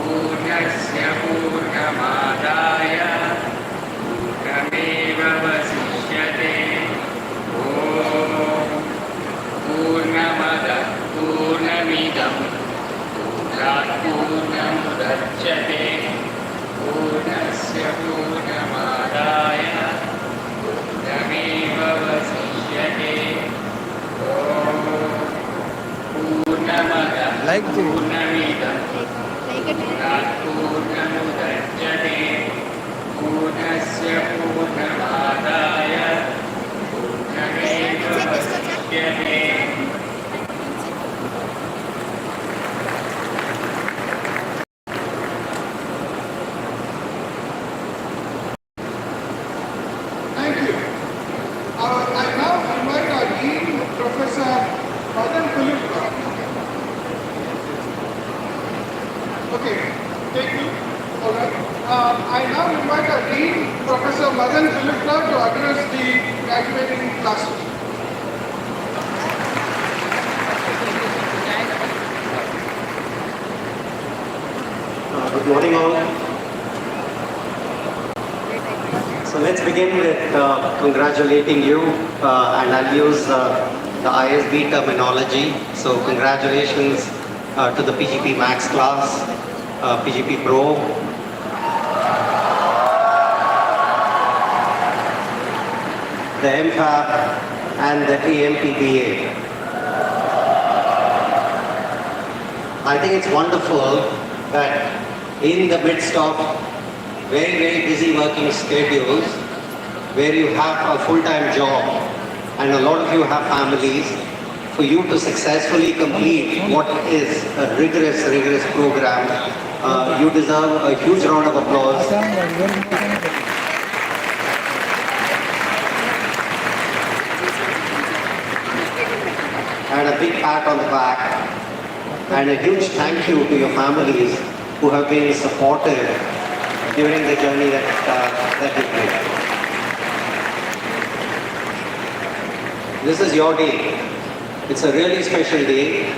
पूर्णस्य पूर्णमादाय पूर्णमेवावशिष्यते। ॐ पूर्णमदः पूर्णमिदं पूर्णात् पूर्णमुदच्यते पूर्णस्य पूर्णमादाय पूर्णमेवावशिष्यते। ॐ पूर्णमदः पूर्णमिदं पूर्णात् पूर्णमुदच्यते पूर्णस्य पूर्णमादाय पूर्णमेवावशिष्यते। Thank you. I now invite our Dean, Professor Madan Kulipka. Okay, take two. All right. I now invite our Dean, Professor Madan Kulipka, to address the graduating classes. Good morning all. So let's begin with congratulating you and I'll use the ISB terminology. So congratulations to the PGP Max class, PGP Pro, the MFAB and the AMPBA. I think it's wonderful that in the midst of very, very busy working schedules, where you have a full-time job and a lot of you have families, for you to successfully complete what is a rigorous program, you deserve a huge round of applause. And a big pat on the back. And a huge thank you to your families who have been supportive during the journey that you've made. This is your day. It's a really special day.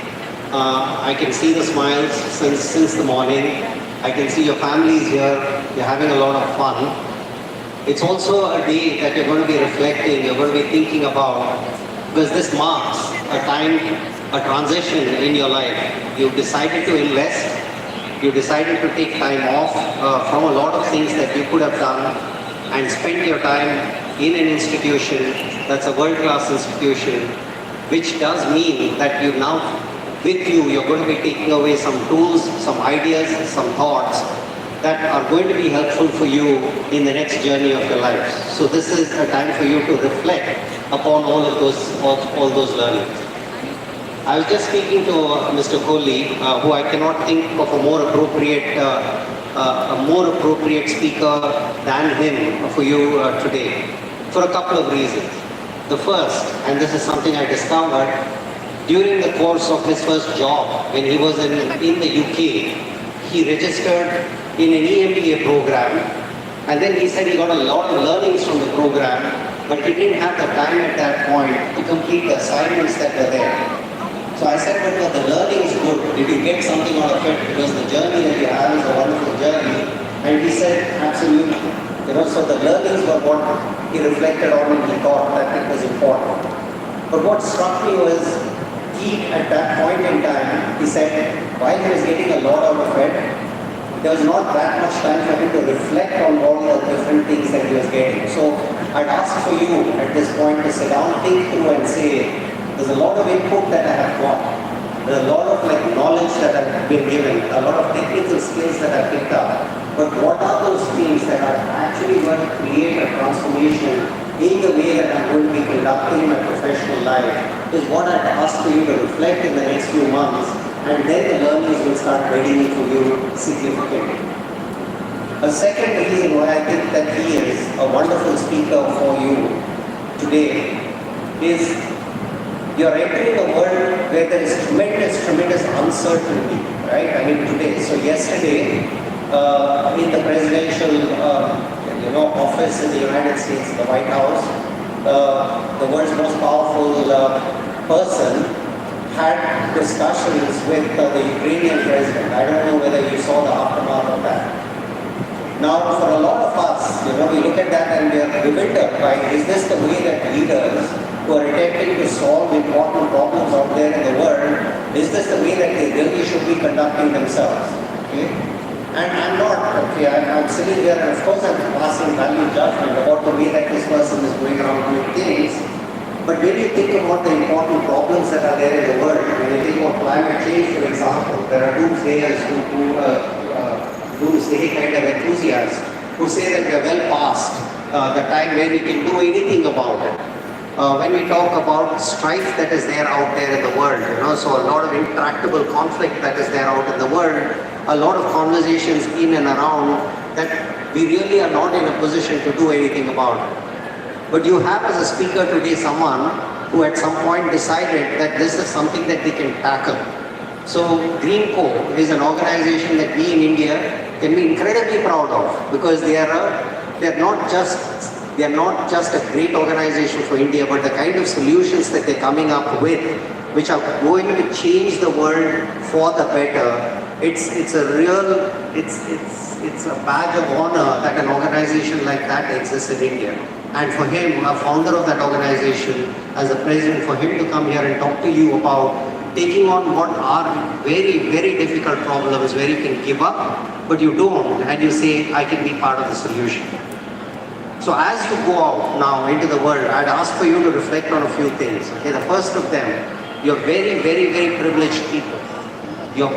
I can see the smiles since the morning. I can see your families here. You're having a lot of fun. It's also a day that you're going to be reflecting, you're going to be thinking about, because this marks a time, a transition in your life. You've decided to invest. You decided to take time off from a lot of things that you could have done and spend your time in an institution that's a world-class institution, which does mean that you now, with you, you're going to be taking away some tools, some ideas, some thoughts that are going to be helpful for you in the next journey of your life. So this is a time for you to reflect upon all those learnings. I was just speaking to Mr. Kohli, who I cannot think of a more appropriate speaker than him for you today, for a couple of reasons. The first, and this is something I discovered during the course of his first job when he was in the UK, he registered in an EMBA program, and then he said he got a lot of learnings from the program, but he didn't have the time at that point to complete the assignments that were there. So I said, but the learning is good. Did you get something out of it? Because the journey that you have is a wonderful journey. And he said, absolutely. So the learnings were what he reflected on and he thought that it was important. But what struck me was, he, at that point in time, he said, while he was getting a lot out of it, there was not that much time for him to reflect on all the different things that he was getting. So I'd ask for you at this point to sit down, think through and say, there's a lot of input that I have got. There's a lot of knowledge that I've been given, a lot of technical skills that I've picked up. But what are those things that are actually going to create a transformation in the way that I'm going to be conducting my professional life is what I'd ask for you to reflect in the next few months, and then the learnings will start readying for you significantly. A second reason why I think that he is a wonderful speaker for you today is you're entering a world where there is tremendous uncertainty, right? I mean today. So yesterday, in the presidential office in the United States, the White House, the world's most powerful person had discussions with the Ukrainian president. I don't know whether you saw the aftermath of that. Now, for a lot of us, we look at that and we are bewildered by, is this the way that leaders who are attempting to solve important problems out there in the world, is this the way that they really should be conducting themselves? Okay? And I'm not, okay, I'm sitting here and of course I'm passing value judgment about the way that this person is going around doing things. But when you think about the important problems that are there in the world, when you think about climate change, for example, there are doomsayers doomsday kind of enthusiasts who say that we are well past the time when we can do anything about it. When we talk about strife that is there out there in the world, so a lot of intractable conflict that is there out in the world, a lot of conversations in and around that we really are not in a position to do anything about it. But you have as a speaker today someone who at some point decided that this is something that they can tackle. So Greenco is an organization that we in India can be incredibly proud of, because they are not just a great organization for India, but the kind of solutions that they're coming up with, which are going to change the world for the better. It's a badge of honor that an organization like that exists in India. And for him, a founder of that organization, as a president, for him to come here and talk to you about taking on what are very, very difficult problems where you can give up, but you don't, and you say, I can be part of the solution. So as you go out now into the world, I'd ask for you to reflect on a few things. Okay, the first of them, you're very, very, very privileged people. You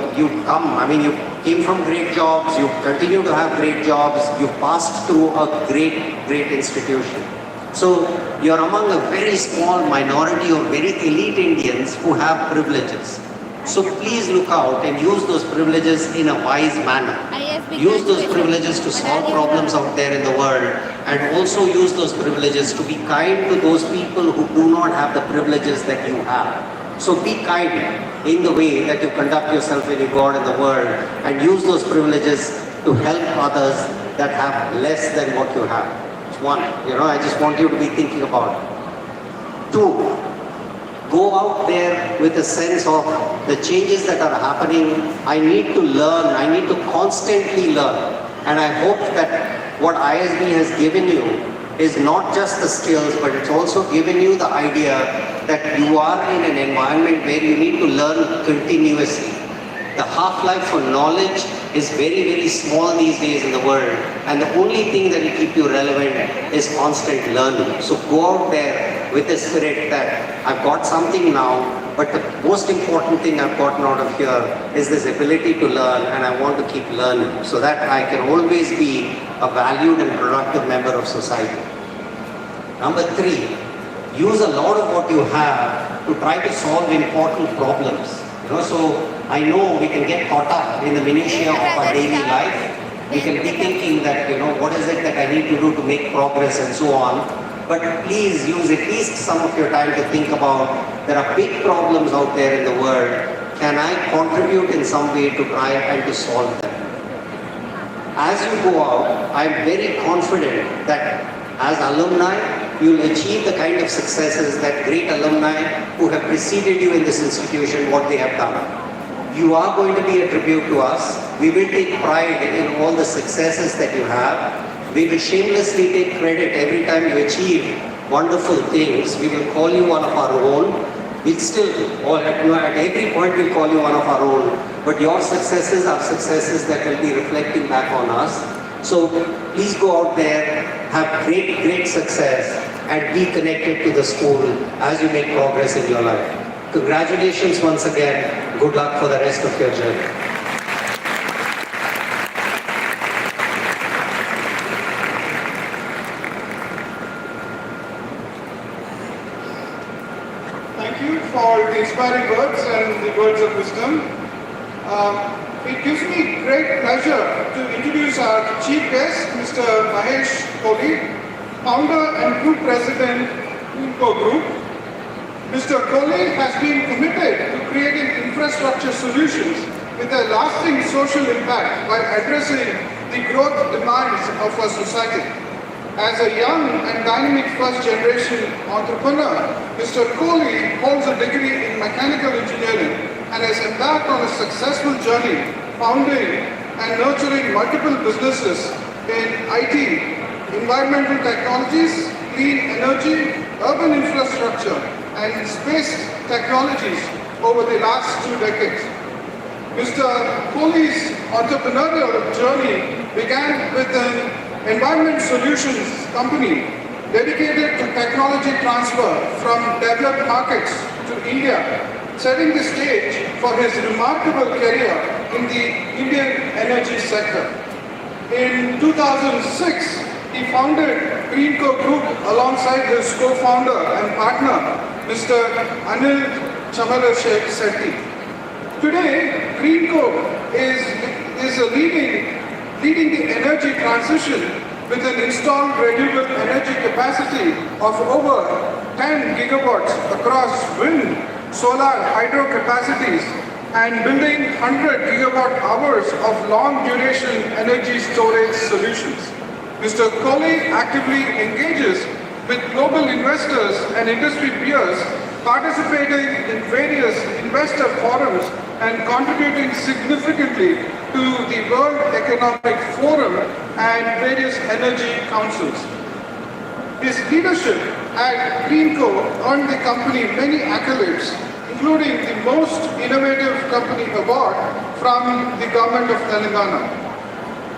came from great jobs, you continue to have great jobs, you passed through a great, great institution. So you're among a very small minority of very elite Indians who have privileges. So please look out and use those privileges in a wise manner. ISB Use those privileges to solve problems out there in the world, and also use those privileges to be kind to those people who do not have the privileges that you have. So be kind in the way that you conduct yourself when you go out in the world, and use those privileges to help others that have less than what you have. It's one, I just want you to be thinking about it. Two, go out there with a sense of the changes that are happening. I need to learn, I need to constantly learn. And I hope that what ISB has given you is not just the skills, but it's also given you the idea that you are in an environment where you need to learn continuously. The half-life for knowledge is very, very small these days in the world, and the only thing that will keep you relevant is constant learning. So go out there with the spirit that I've got something now, but the most important thing I've gotten out of here is this ability to learn, and I want to keep learning so that I can always be a valued and productive member of society. Number three, use a lot of what you have to try to solve important problems. So I know we can get caught up in the minutiae of our daily life. We can be thinking that, what is it that I need to do to make progress and so on. But please use at least some of your time to think about, there are big problems out there in the world. Can I contribute in some way to try and to solve them? As you go out, I'm very confident that as alumni, you'll achieve the kind of successes that great alumni who have preceded you in this institution, what they have done. You are going to be a tribute to us. We will take pride in all the successes that you have. We will shamelessly take credit every time you achieve wonderful things. We will call you one of our own. We'll still, at every point we'll call you one of our own. But your successes are successes that will be reflecting back on us. So please go out there, have great, great success, and be connected to the school as you make progress in your life. Congratulations once again. Good luck for the rest of your journey. Thank you for the inspiring words and the words of wisdom. It gives me great pleasure to introduce our chief guest, Mr. Mahesh Kohli, founder and group president, Greenco Group. Mr. Kohli has been committed to creating infrastructure solutions with a lasting social impact while addressing the growth demands of our society. As a young and dynamic first-generation entrepreneur, Mr. Kohli holds a degree in mechanical engineering and has embarked on a successful journey founding and nurturing multiple businesses in IT, environmental technologies, clean energy, urban infrastructure, and space technologies over the last 2 decades. Mr. Kohli's entrepreneurial journey began with an environment solutions company dedicated to technology transfer from developed markets to India, setting the stage for his remarkable career in the Indian energy sector. In 2006, he founded Greenco Group alongside his co-founder and partner, Mr. Anil Chamarashetty. Today, Greenco is leading the energy transition with an installed renewable energy capacity of over 10 gigawatts across wind, solar, hydro capacities, and building 100 gigawatt hours of long duration energy storage solutions. Mr. Kohli actively engages with global investors and industry peers, participating in various investor forums and contributing significantly to the World Economic Forum and various energy councils. His leadership at Greenco earned the company many accolades, including the Most Innovative Company Award from the Government of Telangana.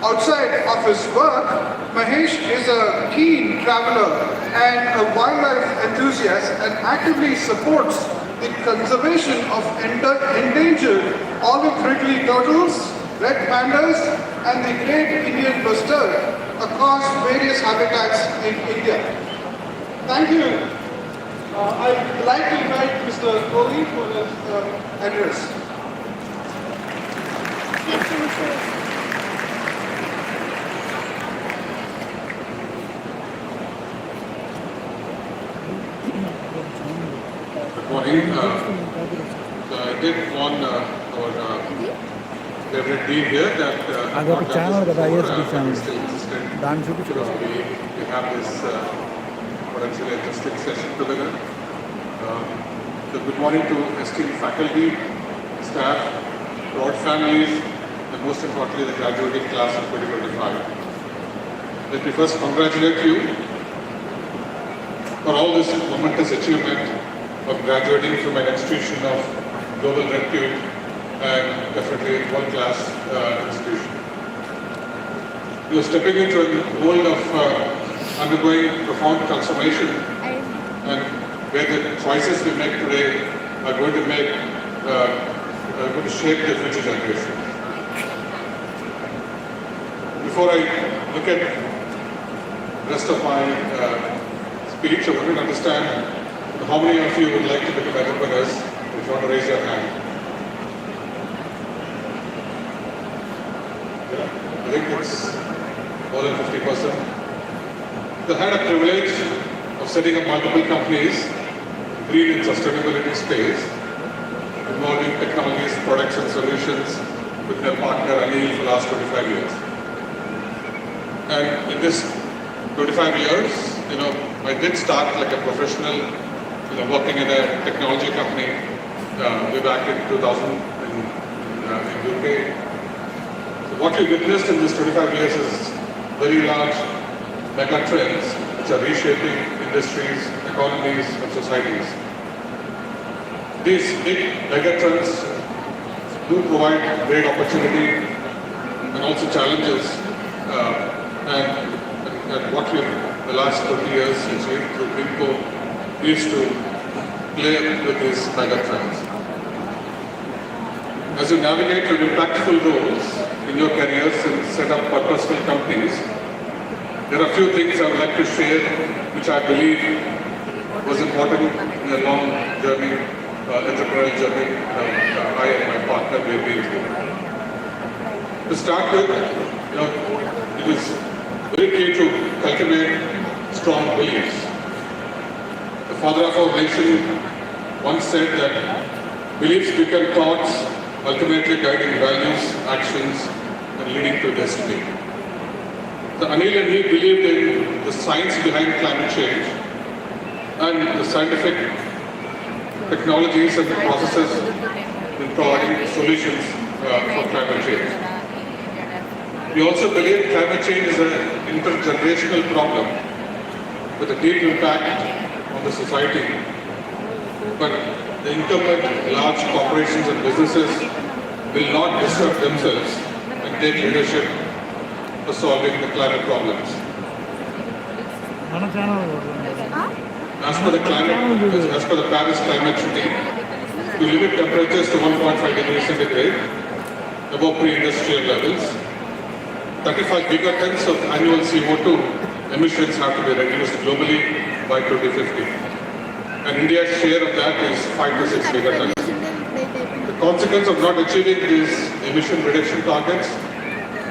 Outside of his work, Mahesh is a keen traveler and a wildlife enthusiast and actively supports the conservation of endangered olive ridley turtles, red pandas, and the great Indian bustard across various habitats in India. Thank you. I'd like to invite Mr. Kohli for his address. Good morning. I did warn our Reverend Dean here that అది ఒక channel కదా ISB channel దాన్ని చూపించు we have this potentially interesting session together. So good morning to esteemed faculty, staff, broad families, and most importantly the graduating class of 2025. Let me first congratulate you for all this momentous achievement of graduating from an institution of global repute and definitely world-class institution. You are stepping into a world of undergoing profound transformation, and where the choices we make today are going to shape the future generation. Before I look at the rest of my speech, I want to understand how many of you would like to become entrepreneurs. If you want to raise your hand. Yeah, I think it's more than 50%. I had a privilege of setting up multiple companies, green and sustainability space, involving technologies, products and solutions with my partner Anil for the last 25 years. And in this 25 years, I did start like a professional, working in a technology company way back in 2000 in UK. So what we witnessed in this 25 years is very large mega trends which are reshaping industries, economies and societies. These big mega trends do provide great opportunity and also challenges, and what we the last 30 years achieved through Greenco is to play with these mega trends. As you navigate your impactful roles in your careers and set up purposeful companies, there are a few things I would like to share which I believe was important in a long journey, entrepreneurial journey I and my partner have been through. To start with, it is very key to cultivate strong beliefs. The father of our nation once said that beliefs become thoughts, ultimately guiding values, actions, and leading to destiny. The Anil and he believed in the science behind climate change and the scientific technologies and the processes in providing solutions for climate change. We also believe climate change is an intergenerational problem with a deep impact on the society. But the incumbent large corporations and businesses will not disrupt themselves and take leadership for solving the climate problems. మన channel As per the Paris Climate Treaty, to limit temperatures to 1.5 degrees centigrade above pre-industrial levels, 35 gigatons of annual CO2 emissions have to be reduced globally by 2050. And India's share of that is 5 to 6 gigatons. The consequence of not achieving these emission reduction targets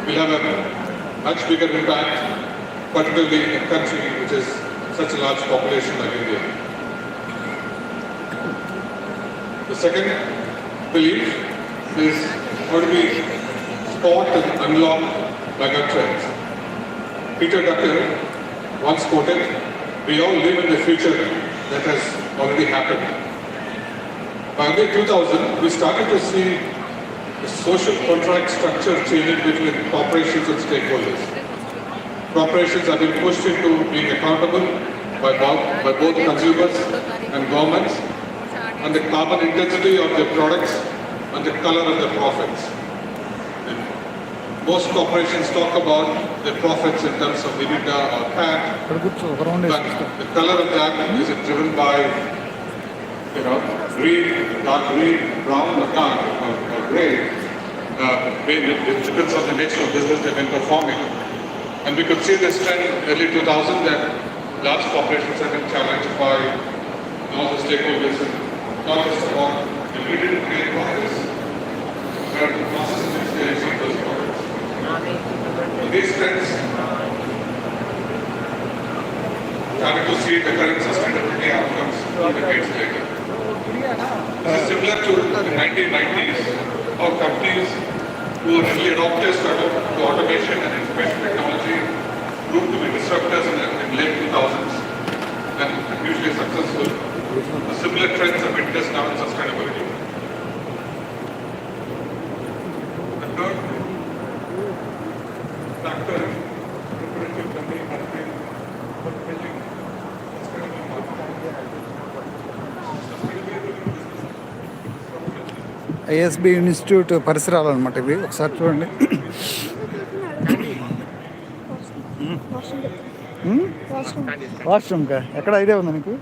will have a much bigger impact, particularly in a country which is such a large population like India. The second belief is how do we spot and unlock mega trends. Peter Drucker once quoted, "We all live in the future that has already happened." By early 2000, we started to see the social contract structure changing between corporations and stakeholders. Corporations have been pushed into being accountable by both consumers and governments on the carbon intensity of their products and the color of their profits. And most corporations talk about their profits in terms of EBITDA or PAT, ఇక్కడ కూర్చో ఒక round but the color of that is driven by, green, dark green, brown, or dark, or gray. It depends on the nature of business they've been performing. And we could see this trend early 2000 that large corporations have been challenged by all the stakeholders and not just about the immediate create profits, but the process in which they achieve those profits. So these trends started to see the current sustainability outcomes 2 decades later. This is similar to the 1990s, how companies who were early adopters to automation and information technology proved to be disruptors in late 2000s and hugely successful. The similar trends are witnessed now in sustainability. The third factor is differential company has been building sustainable ISB institute పరిసరాలు అనమాట ఇవి ఒకసారి చూడండి. వాష్రూమ్కా ఎక్కడ idea ఉందా నీకు?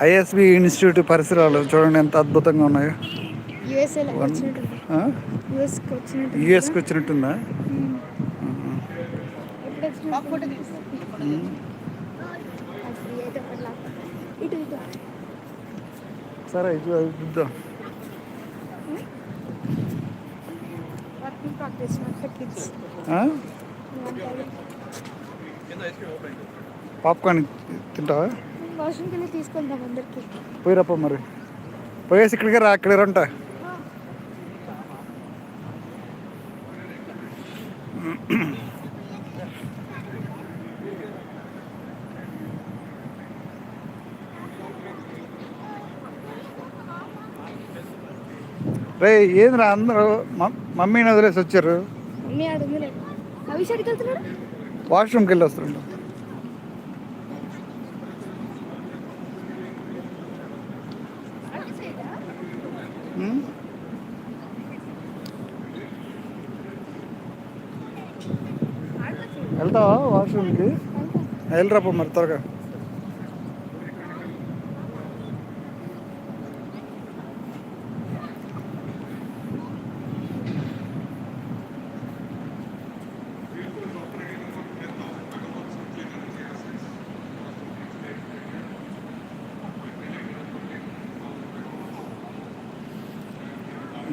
ISB institute పరిసరాలు చూడండి ఎంత అద్భుతంగా ఉన్నాయో. యుఎస్కి వచ్చినట్టుందా? సరే ఇది చూద్దాం. పాప్కార్న్ తింటావా? తీసుకుందాం అందరికి. పోయిరప్ప మరి పోయేసి ఇక్కడికి రా, ఇక్కడ ఉంటా. రే ఏంద్రా అందరూ మమ్మీని వదిలేసి వచ్చారు? వాష్రూమ్కి వెళ్ళి వస్తుంటాం. వెళ్తావా వాష్రూమ్కి? వెళ్ళరాపో మరి త్వరగా.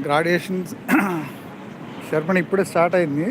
గ్రాడ్యుయేషన్స్ సెరమనీ ఇప్పుడే స్టార్ట్ అయింది.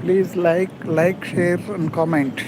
Please like, share, and comment.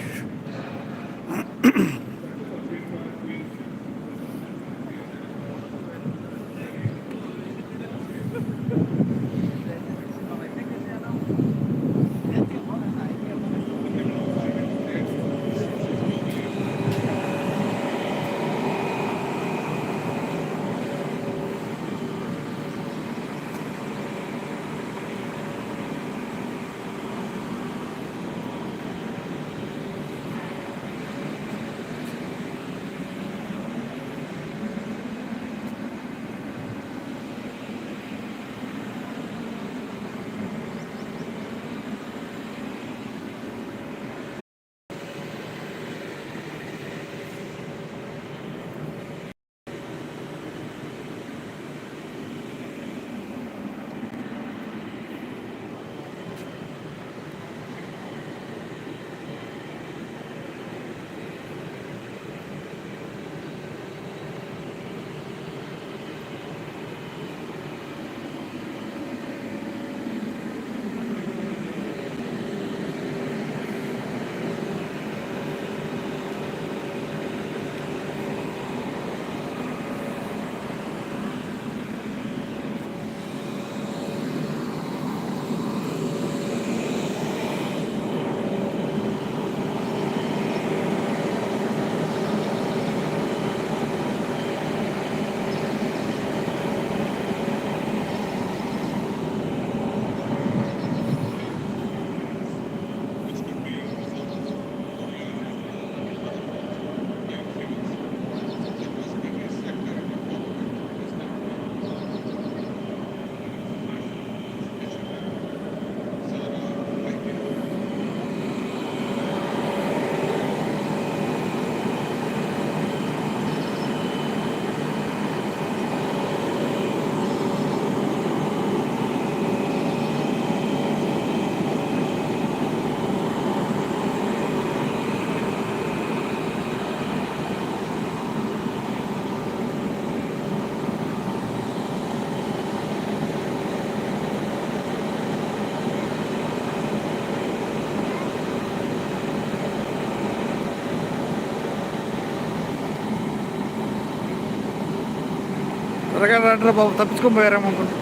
త్వరగా రండి బాబు, తప్పించుకొని పోయారేమో అనుకుంటా.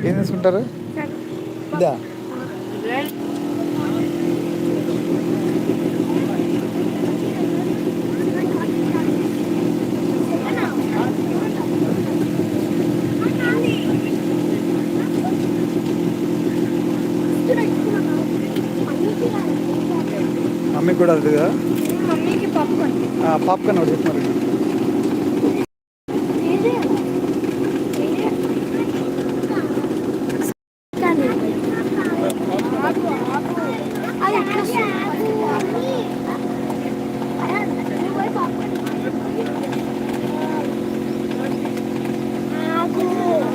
ఏం తీసుకుంటారు? ఇదా మమ్మీకి కూడా అది కదా. మమ్మీకి పాప్కార్న్. పాప్కార్న్ ఒకటి చెప్తున్నారు.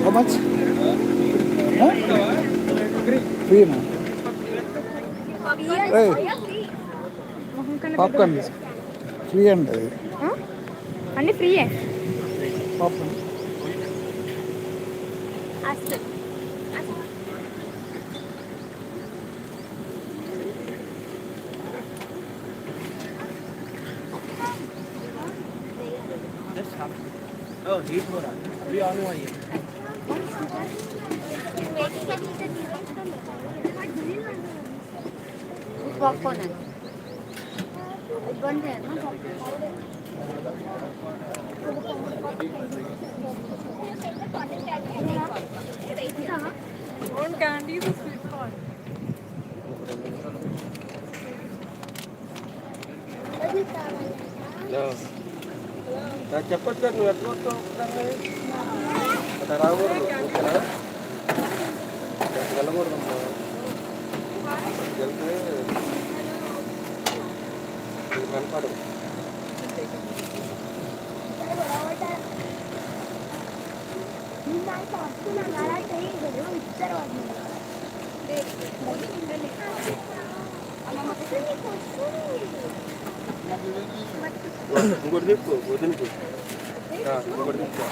How much? Free na? Hey, popcorn free అండి అది. అన్నీ ఫ్రీయే. పాప్కార్న్ पॉपकॉर्न है बन है ना On candy the sweet corn. చెప్పొచ్చు కదా నువ్వు ఎట్లా వస్తావు అట్లా రాకూడదు ఓకేనా వెళ్ళకూడదమ్మా వెళ్తే నీకు కనపడదు इतना ఇంకోటి తిప్పు వదిలికి ఇంకోటి తిప్పు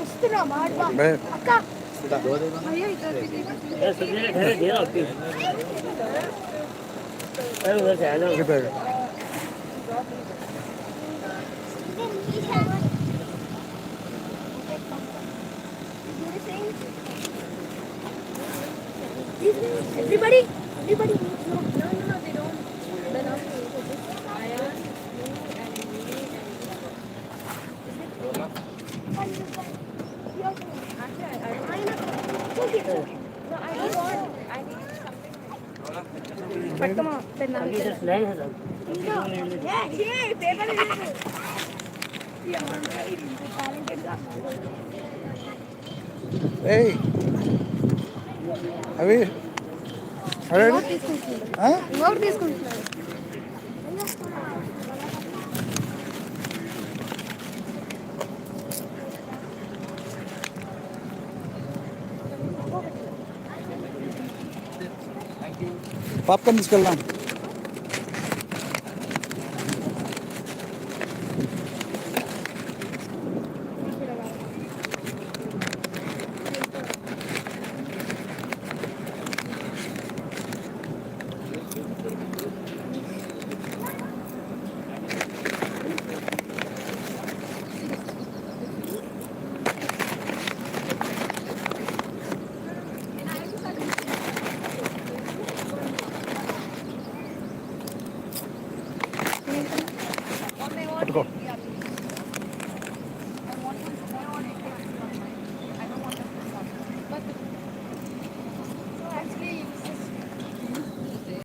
ఇస్తున్నా మాట బై. అక్క అయ్యో ఇద్దరు ఇదే. Everybody. No, they don't. They're not. Aya, you, and me, Actually, I don't. No, I don't want. I need something. పట్టుకోమా పెన్నాను పేపర్ టాలెంటెడ్గా ఏయ్ అవి అరే తీసుకుంటున్నాడు ఇంకొకటి తీసుకుంటున్నాడు పాప్కార్న్ తీసుకెళ్దాం.